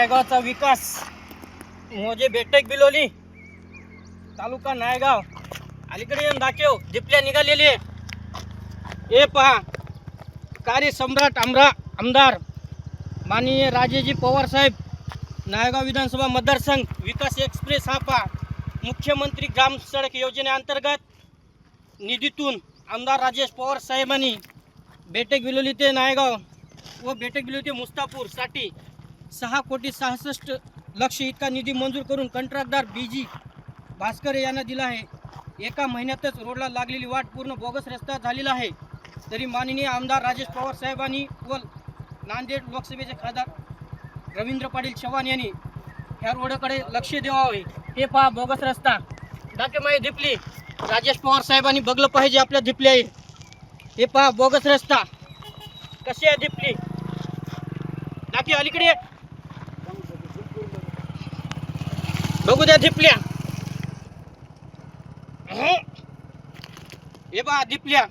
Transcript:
नायगावचा विकास मोजे बेटक बिलोली तालुका नायगाव अलीकडे येऊन दाखव दिपल्या निघालेली हे पहा कार्य सम्राट आमदार माननीय राजेजी पवार साहेब नायगाव विधानसभा मतदारसंघ विकास एक्सप्रेस हा पहा मुख्यमंत्री ग्राम सडक योजनेअंतर्गत निधीतून आमदार राजेश पवार साहेबांनी बेटक बिलोली ते नायगाव व बेटक बिलोली ते मुस्तापूरसाठी 6,66,00,000 इतका निधी मंजूर करून कंत्राटदार बीजी भास्कर यांना दिला आहे. एका महिन्यातच रोडला लागलेली वाट पूर्ण बोगस रस्ता झालेला आहे. तरी माननीय आमदार राजेश पवार साहेबांनी व नांदेड लोकसभेचे खासदार रवींद्र पाटील चव्हाण यांनी ह्या रोडकडे लक्ष द्यावे. हे पहा बोगस रस्ता दाखव माय दिपली राजेश पवार साहेबांनी बघलं पाहिजे आपल्या दिपली आहे. हे पहा बोगस रस्ता कशी आहे दिपली दाखव अलीकडे बघू द्या दिपल्या हे पहा दिपल्या